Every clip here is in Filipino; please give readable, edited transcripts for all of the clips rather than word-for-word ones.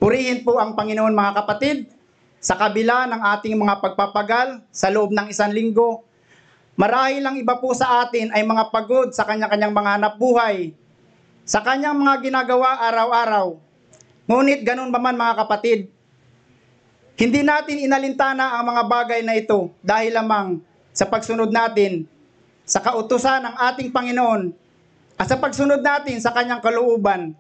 Purihin po ang Panginoon mga kapatid, sa kabila ng ating mga pagpapagal sa loob ng isang linggo. Marahil ang iba po sa atin ay mga pagod sa kanya-kanyang mga hanap buhay, sa kanyang mga ginagawa araw-araw. Ngunit ganun ba man mga kapatid, hindi natin inalintana ang mga bagay na ito dahil lamang sa pagsunod natin sa kautusan ng ating Panginoon at sa pagsunod natin sa kanyang kalooban.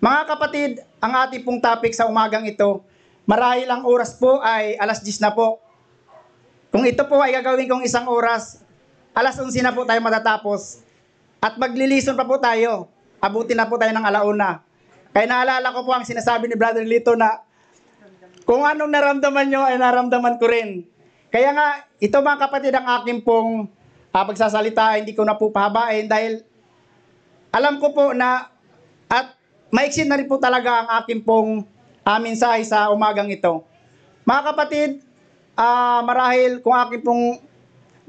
Mga kapatid, ang ating pong topic sa umagang ito, marahil ang oras po ay alas 10 na po. Kung ito po ay gagawin kong 1 oras, alas 11 na po tayo matatapos. At maglilison pa po tayo. Abutin na po tayo ng alauna. Kaya naalala ko po ang sinasabi ni Brother Lito na kung anong naramdaman nyo ay naramdaman ko rin. Kaya nga, ito mga kapatid ang aking pong pagsasalita, hindi ko na po pahabain dahil alam ko po na at maiksin na rin po talaga ang aking pong mensahe sa umagang ito. Mga kapatid, marahil kung aking pong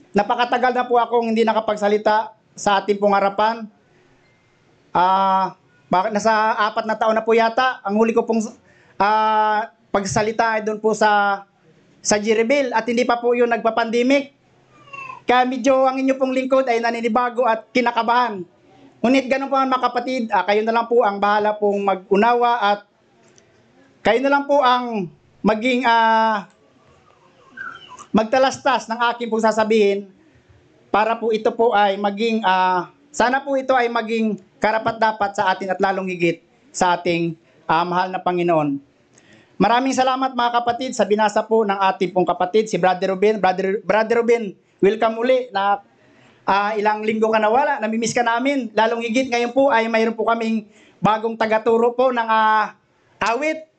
napakatagal na po akong hindi nakapagsalita sa ating pong harapan. Bakit nasa 4 na taon na po yata. Ang huli ko pong pagsalita ay doon po sa Jiribel at hindi pa po yun nagpa-pandemic. Kaya medyo ang inyo pong lingkod ay naninibago at kinakabahan. Ngunit ganun po mga kapatid, kayo na lang po ang bahala pong mag-unawa at kayo na lang po ang maging magtalastas ng aking pong sasabihin para po ito po ay maging, sana po ito ay maging karapat-dapat sa atin at lalong higit sa ating mahal na Panginoon. Maraming salamat mga kapatid sa binasa po ng ating pong kapatid, si Brother Ruben. Brother Ruben, welcome uli na ilang linggo ka nawala, namimiss ka namin. Lalong higit ngayon po ay mayroon po kaming bagong tagaturo po ng awit.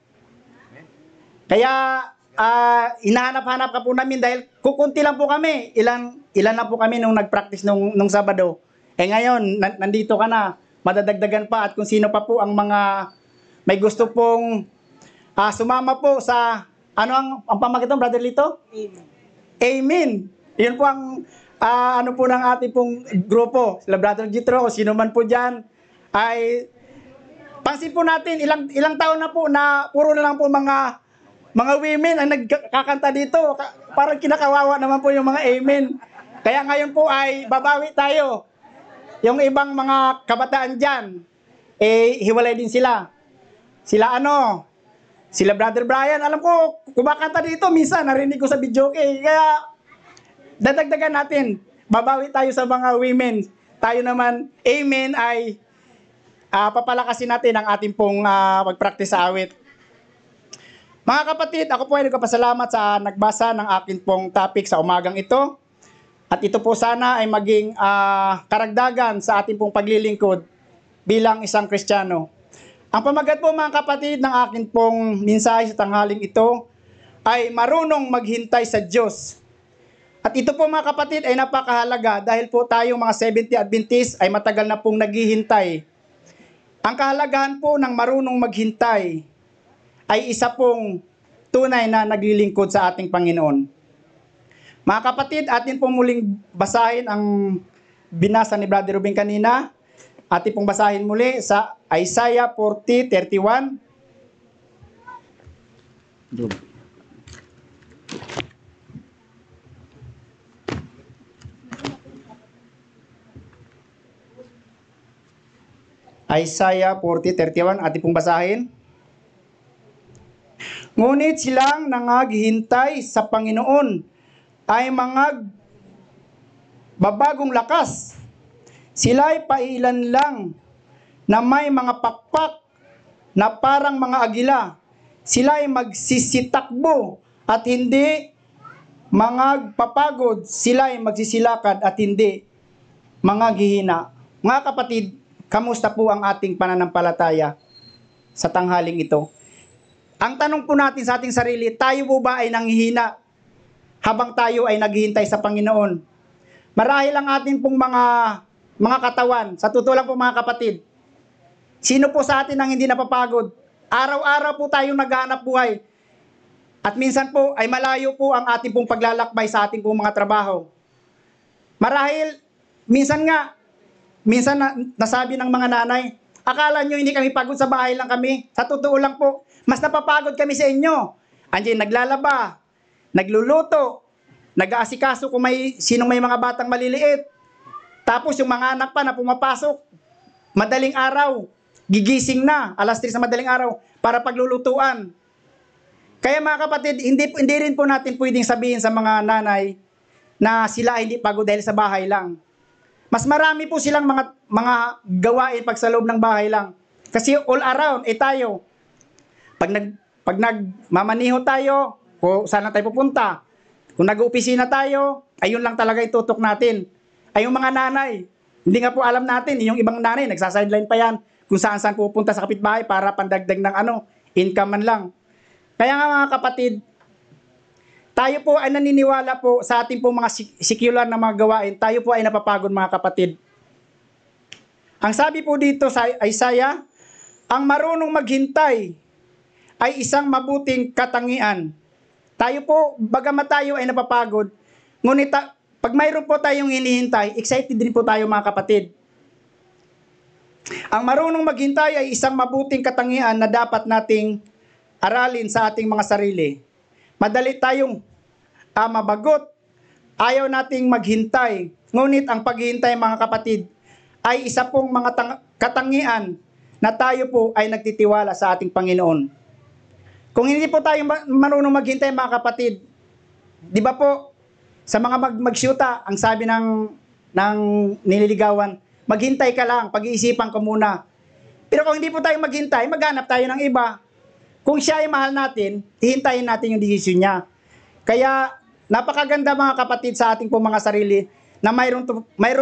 Kaya hinahanap-hanap ka po namin dahil kukunti lang po kami. Ilan na po kami nung nag-practice nung Sabado. Ngayon, nandito ka na. Madadagdagan pa at kung sino pa po ang mga may gusto pong sumama po sa, ang pamagitan, Brother Lito? Amen. Amen. Yun po ang ano po ng ating pong grupo. Sila Brother Jitro, o sino man po dyan, ay pansin po natin, ilang taon na po na puro na lang po mga women ang nagkakanta dito. Parang kinakawawa naman po yung mga amen. Kaya ngayon po ay babawi tayo. Yung ibang mga kabataan dyan, hiwalay din sila. Sila Brother Brian, alam ko, kumakanta dito, minsan narinig ko sa video kaya dadagdagan natin. Babawi tayo sa mga women. Tayo naman, amen, ay papalakasin natin ang ating pong pag-practice sa awit. Mga kapatid, ako po ay nagpapasalamat sa nagbasa ng aking pong topic sa umagang ito. At ito po sana ay maging karagdagan sa ating pong paglilingkod bilang isang Kristiyano. Ang pamagat po mga kapatid ng aking pong mensahe sa tanghaling ito ay marunong maghintay sa Diyos. At ito po mga kapatid ay napakahalaga dahil po tayong mga 70 Adventist ay matagal na pong naghihintay. Ang kahalagahan po ng marunong maghintay ay isa pong tunay na naglilingkod sa ating Panginoon. Mga kapatid, atin pong muling basahin ang binasa ni Brother Ruben kanina. Atin pong basahin muli sa Isaiah 40:31. Isaiah 40:31, atin pong basahin. Ngunit silang nangaghihintay sa Panginoon ay mga babagong lakas. Sila'y pailan lang na may mga pakpak na parang mga agila. Sila'y magsisitakbo at hindi magpapagod. Sila'y magsisilakad at hindi mangaghihina. Mga kapatid, kamusta po ang ating pananampalataya sa tanghaling ito? Ang tanong po natin sa ating sarili, tayo po ba ay nanghihina habang tayo ay naghihintay sa Panginoon? Marahil ang ating pong mga katawan, sa totoo lang po mga kapatid, sino po sa atin ang hindi napapagod? Araw-araw po tayong naghahanap buhay. At minsan po ay malayo po ang ating pong paglalakbay sa ating pong mga trabaho. Marahil, minsan nasabi ng mga nanay, Akala nyo hindi kami pagod sa bahay lang kami? Sa totoo lang po, mas napapagod kami sa inyo. Andiyan naglalaba, nagluluto, nag-aasikaso kung sinong may mga batang maliliit. Tapos yung mga anak pa na pumapasok, madaling araw, gigising na, alas 3 na madaling araw, para paglulutuan. Kaya mga kapatid, hindi rin po natin pwedeng sabihin sa mga nanay na sila ay hindi pagod dahil sa bahay lang. Mas marami po silang mga gawain pag sa loob ng bahay lang. Kasi all around, tayo. Pag nagmamaniho tayo, o saan na tayo pupunta, kung nag-uopisina tayo, ayun lang talaga itutok natin. Ay yung mga nanay, hindi nga po alam natin, yung ibang nanay, nagsasideline pa yan, kung saan pupunta sa kapitbahay para pandagdag ng income man lang. Kaya nga mga kapatid, tayo po ay naniniwala po sa ating po mga secular na mga gawain, tayo po ay napapagod mga kapatid. Ang sabi po dito sa Isaiah, ang marunong maghintay ay isang mabuting katangian. Tayo po, bagamat tayo ay napapagod, ngunit pag mayroon po tayong hinihintay, excited din po tayo mga kapatid. Ang marunong maghintay ay isang mabuting katangian na dapat nating aralin sa ating mga sarili. Madali tayong mabagot, ayaw nating maghintay. Ngunit ang paghihintay mga kapatid ay isa pong mga katangian na tayo po ay nagtitiwala sa ating Panginoon. Kung hindi po tayo marunong maghintay mga kapatid, di ba po, sa mga magsyuta, ang sabi ng nililigawan, maghintay ka lang, pag-iisipan ka muna. Pero kung hindi po tayo maghintay, maghanap tayo ng iba. Kung siya ay mahal natin, hihintayin natin yung desisyon niya. Kaya, napakaganda mga kapatid sa ating po mga sarili na mayroon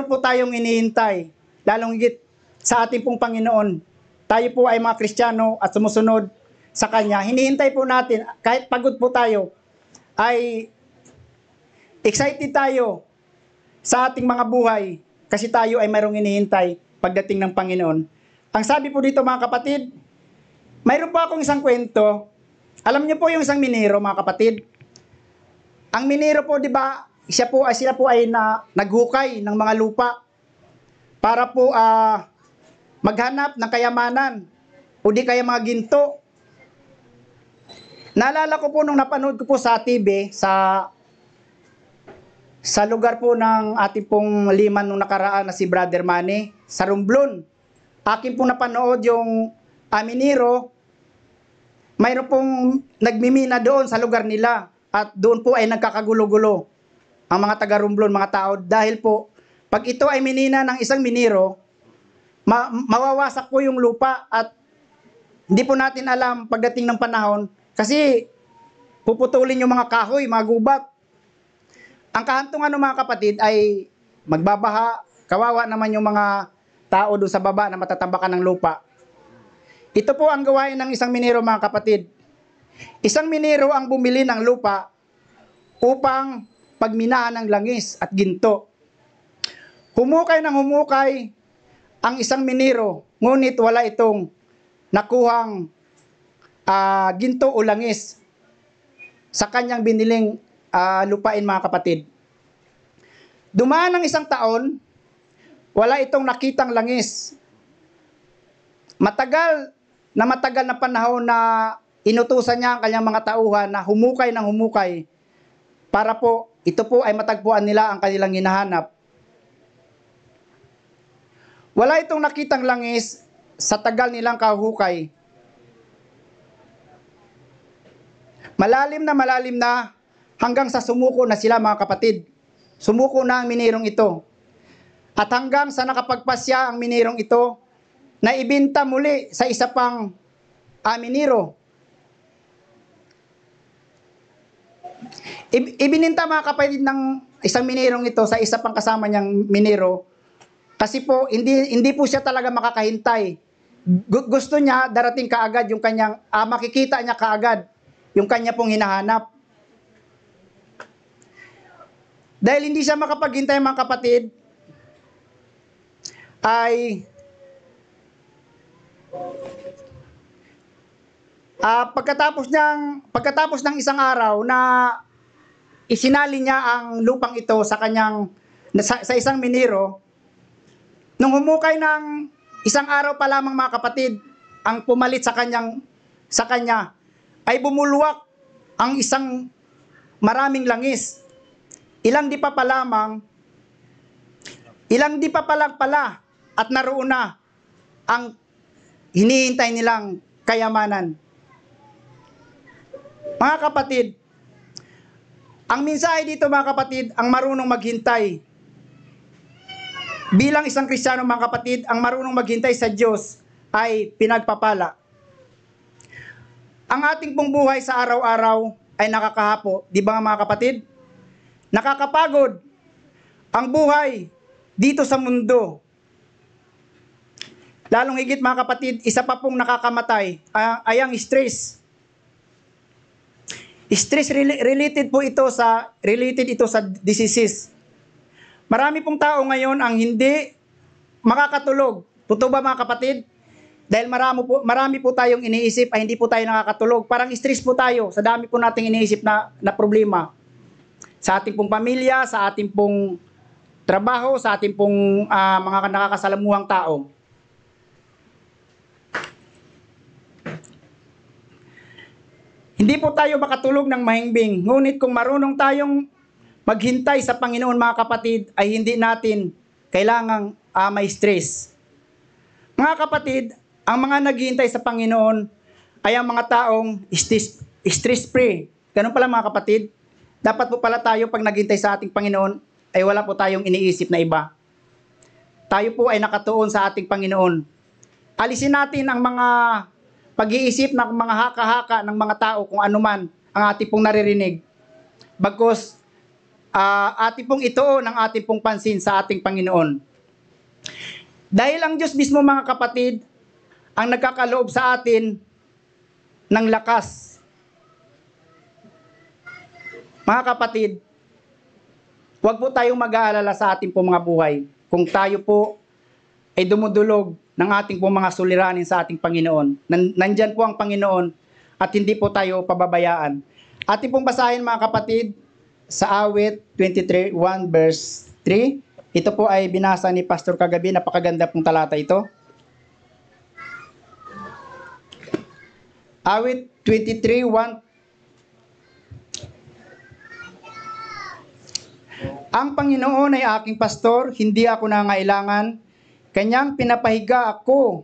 po tayong inihintay, lalong higit sa ating pong Panginoon. Tayo po ay mga Kristiyano at sumusunod sa Kanya. Hinihintay po natin, kahit pagod po tayo, ay excited tayo sa ating mga buhay kasi tayo ay mayroong inihintay pagdating ng Panginoon. Ang sabi po dito mga kapatid, mayroon po akong isang kwento. Alam niyo po yung isang minero mga kapatid. Ang minero po, di ba, sila po ay naghukay ng mga lupa para po maghanap ng kayamanan o di kaya mga ginto. Naalala ko po nung napanood ko po sa TV, sa lugar po ng ating pong liman nung nakaraan na si Brother Manny, sa Romblon. Akin pong napanood yung minero, mayroon pong nagmimina doon sa lugar nila at doon po ay nagkakagulo-gulo ang mga taga Romblon, mga tao, dahil po, pag ito ay minina ng isang minero, mawawasak po yung lupa at hindi po natin alam pagdating ng panahon kasi puputulin yung mga kahoy, mga gubat. Ang kahantungan ng mga kapatid ay magbabaha, kawawa naman yung mga tao doon sa baba na matatambakan ng lupa. Ito po ang gawain ng isang minero mga kapatid. Isang minero ang bumili ng lupa upang pagminahan ng langis at ginto. Humukay ng humukay ang isang minero, ngunit wala itong nakuhang ginto o langis sa kanyang biniling lupain mga kapatid. Dumaan ng isang taon, wala itong nakitang langis. Matagal na panahon na inutusan niya ang kanyang mga tauhan na humukay ng humukay para po ito po ay matagpuan nila ang kanilang hinahanap. Wala itong nakitang langis sa tagal nilang kahuhukay. Malalim na hanggang sa sumuko na sila mga kapatid. Sumuko na ang minirong ito. At hanggang sa nakapagpasya ang minirong ito na ibinta muli sa isa pang minero. Ibininta mga kapatid ng isang minirong ito sa isa pang kasama niyang minero kasi po hindi po siya talaga makakahintay. Gusto niya darating kaagad yung kanyang makikita niya kaagad yung kanya pong hinahanap. Dahil hindi siya makapaghintay mga kapatid, ay pagkatapos ng isang araw na isinali niya ang lupang ito sa isang minero, nung humukay ng isang araw pa lamang mga kapatid, ang pumalit sa kanya ay bumulwak ang isang maraming langis. Ilang di pa lang pala at naroon na ang hinihintay nilang kayamanan. Mga kapatid, ang mensahe dito mga kapatid, ang marunong maghintay. Bilang isang Kristiyano mga kapatid, ang marunong maghintay sa Diyos ay pinagpapala. Ang ating pong buhay sa araw-araw ay nakakahapo, di ba mga kapatid? Nakakapagod ang buhay dito sa mundo. Lalong higit mga kapatid, isa pa pong nakakamatay ay ang stress. Stress related ito sa diseases. Marami pong tao ngayon ang hindi makakatulog. Totoo ba mga kapatid? Dahil marami po tayong iniisip ay hindi po tayo nakakatulog. Parang stress po tayo sa dami po nating iniisip na problema. Sa ating pong pamilya, sa ating pong trabaho, sa ating pong mga nakakasalamuhang tao. Hindi po tayo makatulog ng mahimbing. Ngunit kung marunong tayong maghintay sa Panginoon mga kapatid, ay hindi natin kailangang may stress. Mga kapatid, ang mga naghihintay sa Panginoon ay ang mga taong stress-free. Ganun pala mga kapatid. Dapat po pala tayo pag naghintay sa ating Panginoon ay wala po tayong iniisip na iba. Tayo po ay nakatuon sa ating Panginoon. Alisin natin ang mga pag-iisip ng mga haka-haka ng mga tao kung anuman ang ating pong naririnig. Bagkus ating pong ituon ang ating pong pansin sa ating Panginoon. Dahil ang Diyos mismo mga kapatid ang nagkakaloob sa atin ng lakas. Mga kapatid, huwag po tayong mag-aalala sa ating pong mga buhay kung tayo po ay dumudulog ng ating pong mga suliranin sa ating Panginoon. Nandyan po ang Panginoon at hindi po tayo pababayaan. Ating pong basahin mga kapatid sa Awit 23:1 verse 3. Ito po ay binasa ni Pastor kagabi. Napakaganda pong talata ito. Awit 23:1. Ang Panginoon ay aking pastor, hindi ako nangailangan. Kanyang pinapahiga ako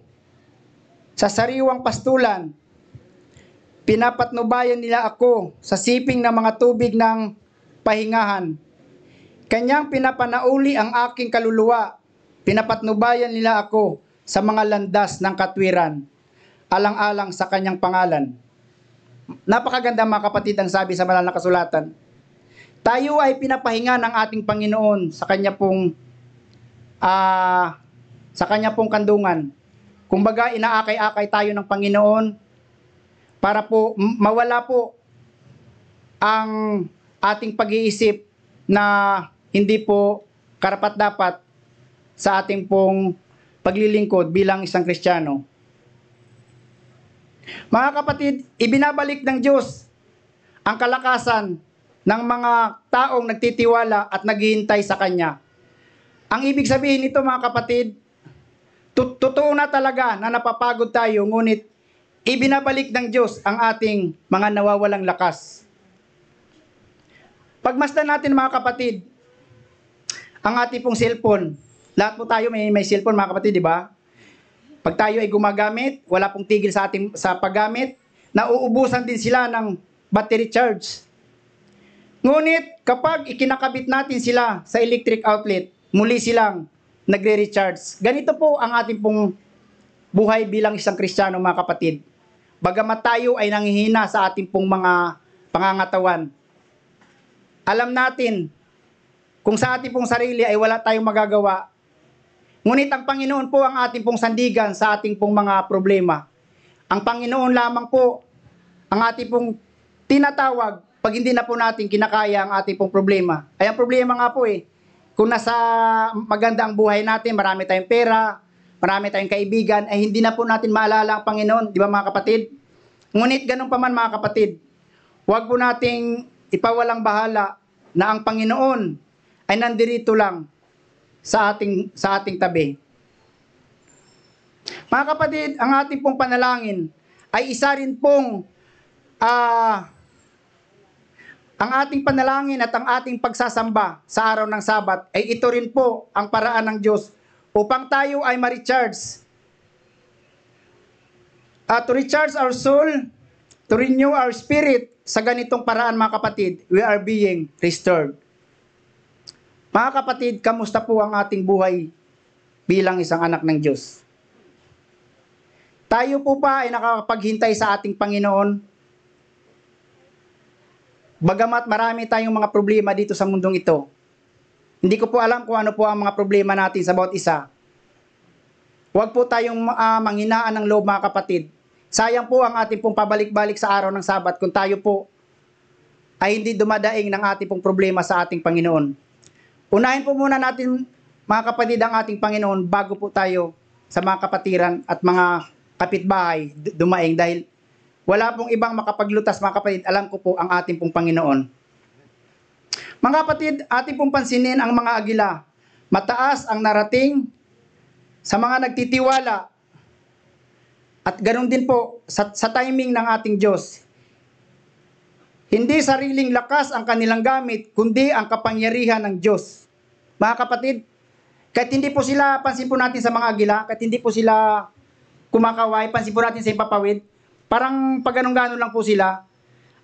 sa sariwang pastulan. Pinapatnubayan nila ako sa siping ng mga tubig ng pahingahan. Kanyang pinapanauli ang aking kaluluwa. Pinapatnubayan nila ako sa mga landas ng katwiran. Alang-alang sa kanyang pangalan. Napakaganda mga kapatid ang sabi sa banal na kasulatan. Tayo ay pinapahinga ng ating Panginoon sa kanya pong kandungan. Kumbaga, inaakay-akay tayo ng Panginoon para po mawala po ang ating pag-iisip na hindi po karapat-dapat sa ating pong paglilingkod bilang isang Kristiyano. Mga kapatid, ibinabalik ng Diyos ang kalakasan ng mga taong nagtitiwala at naghihintay sa Kanya. Ang ibig sabihin nito mga kapatid, totoo na talaga na napapagod tayo, ngunit ibinabalik ng Diyos ang ating mga nawawalang lakas. Pagmasdan natin mga kapatid, ang ating pong cellphone. Lahat po tayo may cellphone mga kapatid, di ba? Pag tayo ay gumagamit, wala pong tigil sa paggamit, nauubusan din sila ng battery charge. Ngunit kapag ikinakabit natin sila sa electric outlet, muli silang nagre-recharge. Ganito po ang ating pong buhay bilang isang Kristiyano mga kapatid. Bagamat tayo ay nanghihina sa ating pong mga pangangatawan, alam natin kung sa ating pong sarili ay wala tayong magagawa. Ngunit ang Panginoon po ang ating pong sandigan sa ating pong mga problema. Ang Panginoon lamang po ang ating pong tinatawag pag hindi na po natin kinakaya ang ating pong problema. Ay ang problema nga po kung nasa maganda ang buhay natin, marami tayong pera, marami tayong kaibigan, ay hindi na po natin maalala ang Panginoon, di ba mga kapatid? Ngunit ganun pa man mga kapatid, huwag po nating ipawalang bahala na ang Panginoon ay nandirito lang sa ating tabi. Mga kapatid, ang ating pong panalangin ay isa rin pong ang ating panalangin at ang ating pagsasamba sa araw ng Sabat ay ito rin po ang paraan ng Diyos upang tayo ay ma-recharge. To recharge our soul, to renew our spirit, sa ganitong paraan mga kapatid, we are being restored. Mga kapatid, kamusta po ang ating buhay bilang isang anak ng Diyos? Tayo po pa ay nakakapaghintay sa ating Panginoon? Bagamat marami tayong mga problema dito sa mundong ito, hindi ko po alam kung ano po ang mga problema natin sa bawat isa. Huwag po tayong manghinaan ng loob mga kapatid. Sayang po ang ating pong pabalik-balik sa araw ng Sabat kung tayo po ay hindi dumadaing ng ating pong problema sa ating Panginoon. Unahin po muna natin mga kapatid ang ating Panginoon bago po tayo sa mga kapatiran at mga kapitbahay dumaing, dahil wala pong ibang makapaglutas mga kapatid, alam ko po ang ating pong Panginoon. Mga kapatid, ating pong pansinin ang mga agila. Mataas ang narating sa mga nagtitiwala. At ganoon din po sa timing ng ating Diyos. Hindi sariling lakas ang kanilang gamit, kundi ang kapangyarihan ng Diyos. Mga kapatid, kahit hindi po sila, pansin po natin sa mga agila, kahit hindi po sila kumakaway, pansin po natin sa impapawid, parang pag ganun-ganon lang po sila,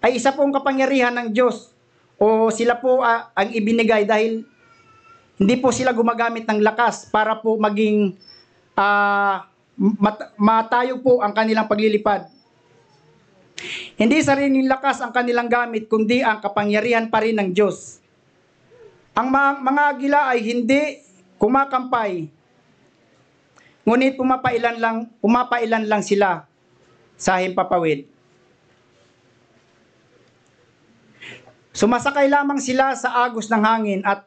ay isa pong kapangyarihan ng Diyos o sila po ang ibinigay dahil hindi po sila gumagamit ng lakas para po maging matayo po ang kanilang paglilipad. Hindi sariling lakas ang kanilang gamit, kundi ang kapangyarihan pa rin ng Diyos. Ang mga agila ay hindi kumakampay, ngunit pumapailan lang sila sa himpapawid. Sumasakay lamang sila sa agos ng hangin at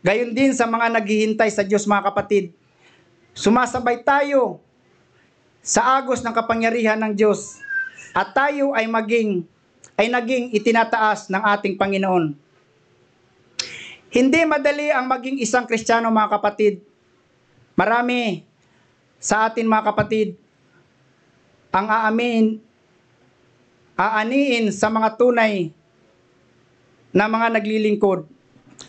gayon din sa mga naghihintay sa Diyos mga kapatid. Sumasabay tayo sa agos ng kapangyarihan ng Diyos at tayo ay naging itinataas ng ating Panginoon. Hindi madali ang maging isang Kristiyano mga kapatid. Marami sa atin mga kapatid ang aaniin sa mga tunay na mga naglilingkod.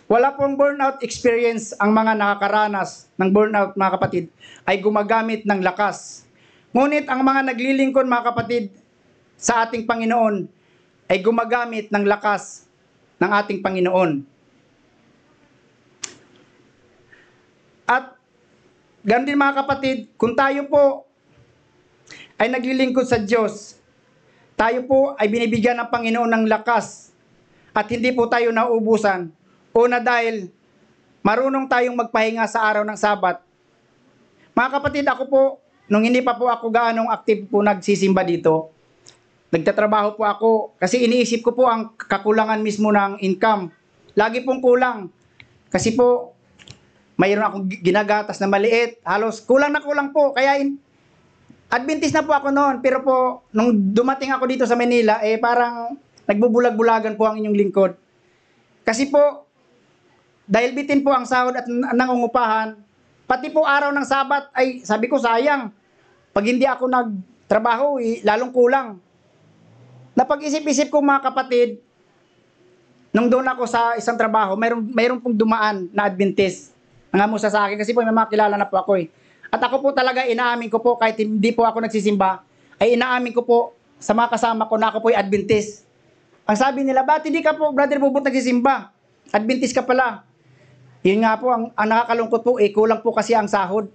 Wala pong burnout experience ang mga nakakaranas ng burnout mga kapatid ay gumagamit ng lakas. Ngunit ang mga naglilingkod mga kapatid sa ating Panginoon ay gumagamit ng lakas ng ating Panginoon. At ganoon din mga kapatid, kung tayo po ay naglilingkod sa Diyos, tayo po ay binibigyan ng Panginoon ng lakas at hindi po tayo nauubusan. Una dahil marunong tayong magpahinga sa araw ng Sabat. Mga kapatid, ako po, nung hindi pa po ako gaanong active po nagsisimba dito, nagtatrabaho po ako kasi iniisip ko po ang kakulangan mismo ng income. Lagi pong kulang. Kasi po, mayroon akong ginagatas na maliit. Halos kulang na kulang po. Kaya Adventist na po ako noon, pero po, nung dumating ako dito sa Manila, parang nagbubulag-bulagan po ang inyong lingkod. Kasi po, dahil bitin po ang sahod at nangungupahan, pati po araw ng Sabat, ay sabi ko sayang, pag hindi ako nagtrabaho, lalong kulang. Napag-isip-isip ko mga kapatid, nung doon ako sa isang trabaho, mayroon pong dumaan na Adventist. Nangamusta sa akin, kasi po may mga kilala na po ako At ako po talaga inaamin ko po, kahit hindi po ako nagsisimba, ay inaamin ko po sa mga kasama ko na ako po ay Adventist. Ang sabi nila, ba't hindi ka po, Brother Bubut, nagsisimba? Adventist ka pala. Yun nga po, ang nakakalungkot po, kulang po kasi ang sahod.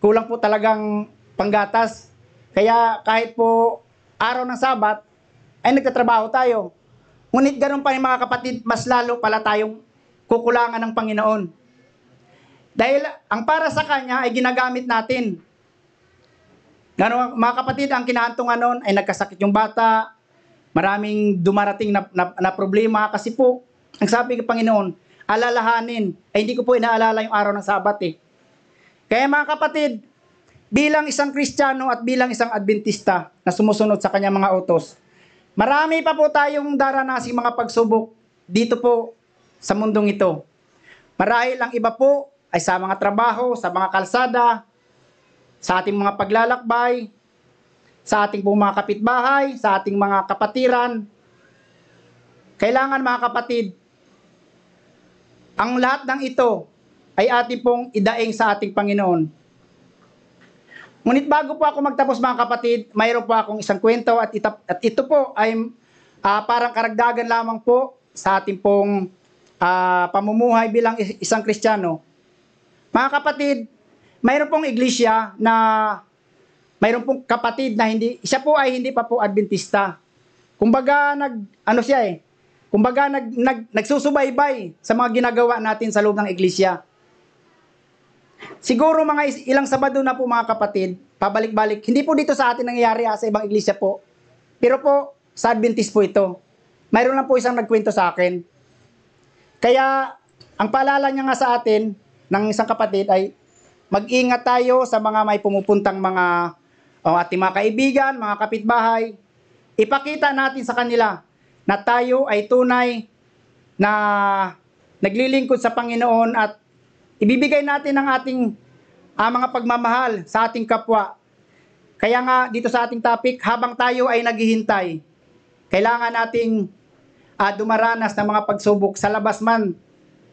Kulang po talagang panggatas. Kaya kahit po araw ng Sabat, ay nagtatrabaho tayo. Ngunit ganun pa rin mga kapatid, mas lalo pala tayong kukulangan ng Panginoon. Dahil ang para sa Kanya ay ginagamit natin. Ganun, mga kapatid, ang kinahantungan noon ay nagkasakit yung bata, maraming dumarating na problema kasi po, ang sabi ng Panginoon, alalahanin, ay hindi ko po inaalala yung araw ng Sabat Kaya mga kapatid, bilang isang Kristiyano at bilang isang Adventista na sumusunod sa kanyang mga utos, marami pa po tayong daranasing mga pagsubok dito po sa mundong ito. Marahil ang iba po ay sa mga trabaho, sa mga kalsada, sa ating mga paglalakbay, sa ating pong mga kapitbahay, sa ating mga kapatiran. Kailangan mga kapatid, ang lahat ng ito ay ating pong idaing sa ating Panginoon. Ngunit bago po ako magtapos mga kapatid, mayroon po akong isang kwento at ito po ay parang karagdagan lamang po sa ating pong pamumuhay bilang isang Kristiyano. Mga kapatid, mayroon pong iglesia na mayroon pong kapatid na siya po ay hindi pa po Adventista. Kumbaga nagsusubaybay sa mga ginagawa natin sa loob ng iglesia. Siguro mga ilang Sabado na po mga kapatid, pabalik-balik. Hindi po dito sa atin nangyayari sa ibang iglesia po. Pero po, sa Adventist po ito. Mayroon lang po isang nagkwento sa akin. Kaya, ang paalala niya nga sa atin, ng isang kapatid ay, mag-ingat tayo sa mga may pumupuntang mga ating mga kaibigan, mga kapitbahay. Ipakita natin sa kanila na tayo ay tunay na naglilingkod sa Panginoon at ibibigay natin ang ating mga pagmamahal sa ating kapwa. Kaya nga dito sa ating topic, habang tayo ay naghihintay, kailangan nating dumaranas ng mga pagsubok sa labas man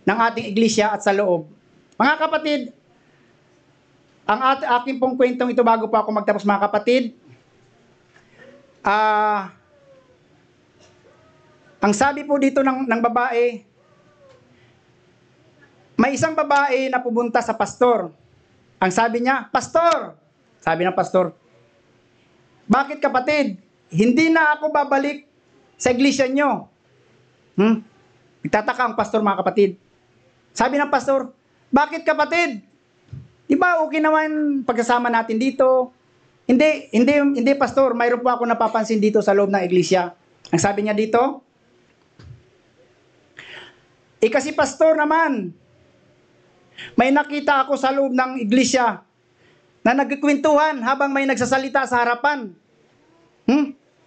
ng ating iglesia at sa loob. Mga kapatid, ang aking pong kwentong ito bago pa ako magtapos mga kapatid, ang sabi po dito ng babae, may isang babae na pumunta sa pastor. Ang sabi niya, "Pastor," sabi ng pastor, "bakit kapatid? Hindi na ako babalik sa iglesia nyo." Nagtataka ang pastor mga kapatid. Sabi ng pastor, "Bakit kapatid? Di ba okay naman pagkasama natin dito?" Hindi pastor, mayroon po ako napapansin dito sa loob ng iglesia. Ang sabi niya dito, kasi pastor naman, may nakita ako sa loob ng iglesia na nagkikwentuhan habang may nagsasalita sa harapan.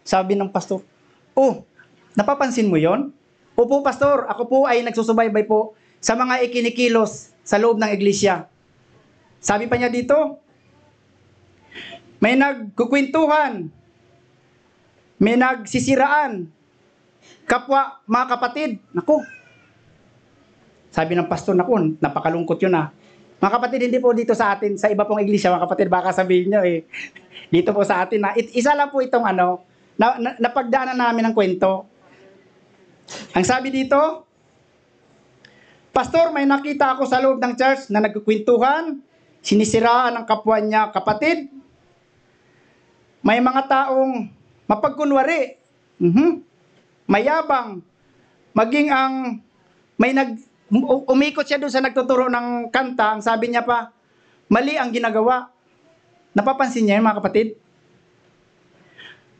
Sabi ng pastor, "Oh, napapansin mo yon?" "Opo, pastor, ako po ay nagsusubaybay po sa mga ikinikilos sa loob ng iglesia." Sabi pa niya dito, may nagkukwentuhan, may nagsisiraan, kapwa mga kapatid. Naku, sabi ng pastor, naku, napakalungkot yun Mga kapatid, hindi po dito sa atin, sa iba pong iglesia, mga kapatid, baka sabihin nyo dito po sa atin isa lang po itong napagdaanan namin ng kwento. Ang sabi dito, "Pastor, may nakita ako sa loob ng church na nagkukwentuhan, sinisiraan ng kapwa niya kapatid. May mga taong mapagkunwari, mayabang, maging umikot siya doon sa nagtuturo ng kanta. Ang sabi niya pa, mali ang ginagawa." Napapansin niya yun mga kapatid?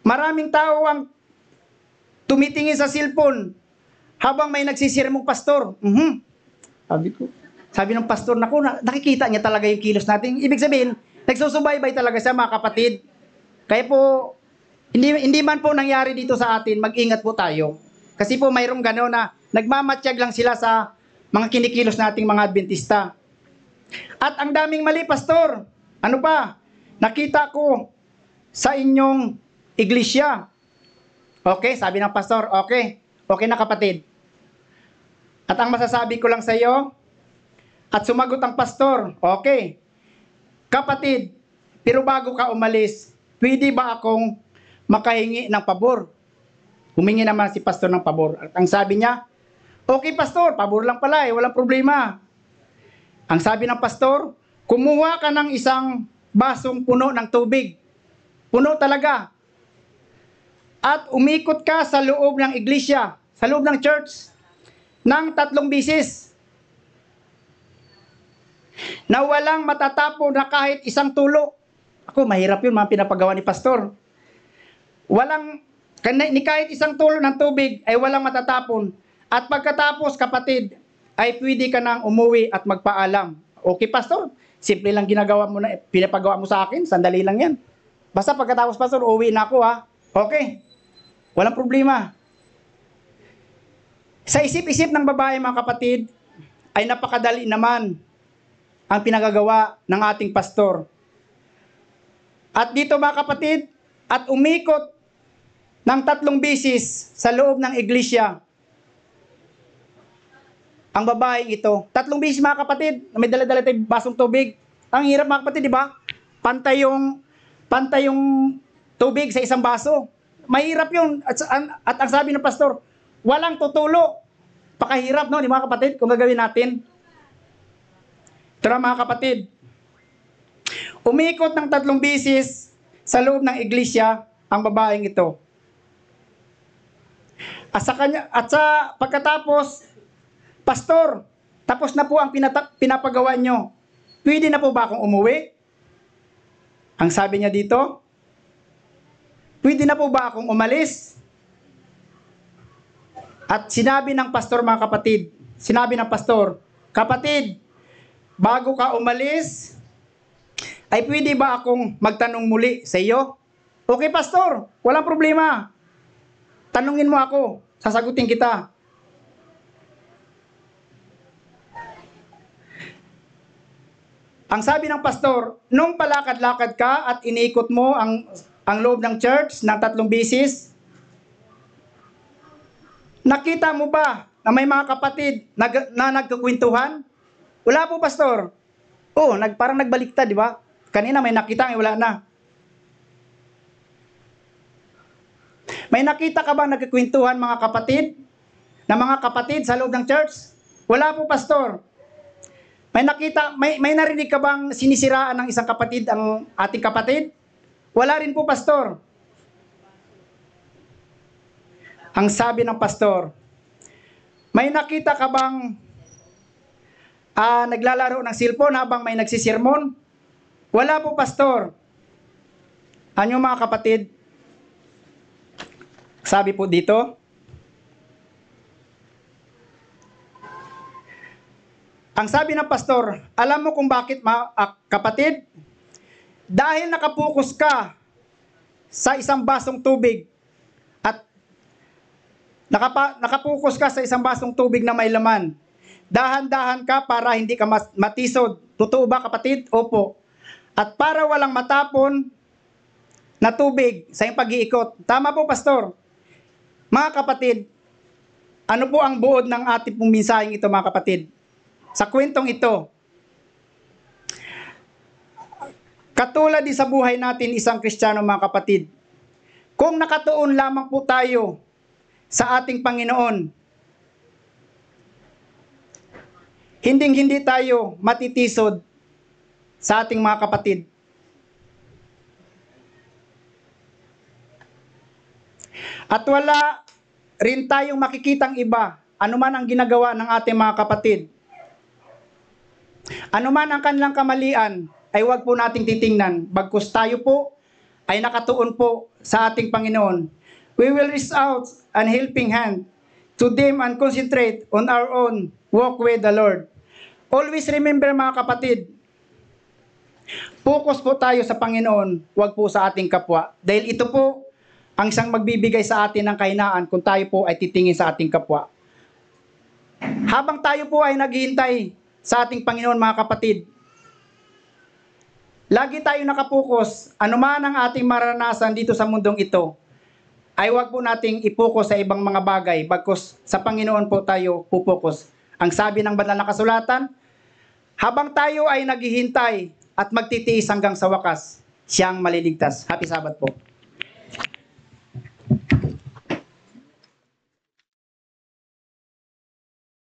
Maraming tao ang tumitingin sa cellphone habang may nagsisirimong pastor. Sabi ng pastor, naku, nakikita niya talaga yung kilos natin. Ibig sabihin, nagsusubaybay talaga siya mga kapatid. Kaya po, hindi man po nangyari dito sa atin, mag-ingat po tayo. Kasi po mayroong gano'n na nagmamatsyag lang sila sa mga kinikilos nating mga Adventista. At ang daming mali, pastor. Ano pa? Nakita ko sa inyong iglesia. Okay, sabi ng pastor, okay. Okay na kapatid. At ang masasabi ko lang sa iyo, at sumagot ang pastor, okay. Kapatid, pero bago ka umalis, pwede ba akong makahingi ng pabor? Humingi naman si pastor ng pabor. At ang sabi niya, okay pastor, pabor lang pala walang problema. Ang sabi ng pastor, kumuha ka ng isang basong puno ng tubig. Puno talaga. At umikot ka sa loob ng iglesia, sa loob ng church, ng 3 bisis. Na walang matatapon na kahit isang tulo. Ako, mahirap yun mga pinapagawa ni pastor. Kahit isang tulo ng tubig ay walang matatapon. At pagkatapos, kapatid, ay pwede ka nang umuwi at magpaalam. Okay, pastor? Simple lang ginagawa mo pinapagawa mo sa akin. Sandali lang yan. Basta pagkatapos, pastor, uwi na ako Okay. Walang problema. Sa isip-isip ng babae, mga kapatid, ay napakadali naman ang pinagagawa ng ating pastor. At dito mga kapatid, at umikot ng 3 bisis sa loob ng iglesia ang babaeng ito. 3 bisis mga kapatid, may dala-dala tayong basong tubig. Ang hirap mga kapatid, di ba? Pantay yung tubig sa isang baso. Mahirap yun. At ang sabi ng pastor, walang tutulo. Pakahirap, no? Di mga kapatid, kung gagawin natin. Tara mga kapatid, umikot ng 3 bisis sa loob ng iglesia ang babaeng ito. At sa pagkatapos, pastor, tapos na po ang pinapagawa nyo. Pwede na po ba akong umuwi? Ang sabi niya dito, pwede na po ba akong umalis? At sinabi ng pastor mga kapatid, kapatid, bago ka umalis, ay pwede ba akong magtanong muli sa iyo? Okay pastor, walang problema. Tanungin mo ako, sasagutin kita. Ang sabi ng pastor, nung palakad-lakad ka at iniikot mo ang loob ng church ng 3 bisis, nakita mo ba na may mga kapatid na nagkukwentuhan? Wala po, pastor. Oh, parang nagbaliktad, di ba? Kanina may nakita, wala na. May nakita ka bang nagkukwentuhan mga kapatid? Na mga kapatid sa loob ng church? Wala po, pastor. May narinig ka bang sinisiraan ng isang kapatid ang ating kapatid? Wala rin po, pastor. Ang sabi ng pastor, may nakita ka bang naglalaro ng cellphone habang may nagsisirmon? Wala po, pastor. Ano mga kapatid? Sabi po dito, ang sabi ng pastor, alam mo kung bakit kapatid? Dahil nakapokus ka sa isang basong tubig at nakapokus ka sa isang basong tubig na may laman. Dahan-dahan ka para hindi ka matisod. Totoo ba kapatid? Opo. At para walang matapon na tubig sa iyong pag-iikot. Tama po, pastor. Mga kapatid, ano po ang buod ng ating pong mensaheng ito mga kapatid? Sa kwentong ito, katulad din sa buhay natin isang Kristiyano mga kapatid, kung nakatuon lamang po tayo sa ating Panginoon, hindi tayo matitisod sa ating mga kapatid. At wala rin tayong makikitang iba, anuman ang ginagawa ng ating mga kapatid. Anuman ang kanilang kamalian, ay huwag po nating titingnan. Bagkus tayo po ay nakatuon po sa ating Panginoon. We will reach out an helping hand to them and concentrate on our own walk with the Lord. Always remember mga kapatid, focus po tayo sa Panginoon, huwag po sa ating kapwa. Dahil ito po ang isang magbibigay sa atin ng kahinaan kung tayo po ay titingin sa ating kapwa. Habang tayo po ay naghihintay sa ating Panginoon mga kapatid, lagi tayo nakapokus, anuman ang ating maranasan dito sa mundong ito, ay huwag po nating ipokus sa ibang mga bagay, bagkus sa Panginoon po tayo pupokus. Ang sabi ng banal na kasulatan, habang tayo ay naghihintay at magtitiis hanggang sa wakas, siyang maliligtas. Happy Sabbath po.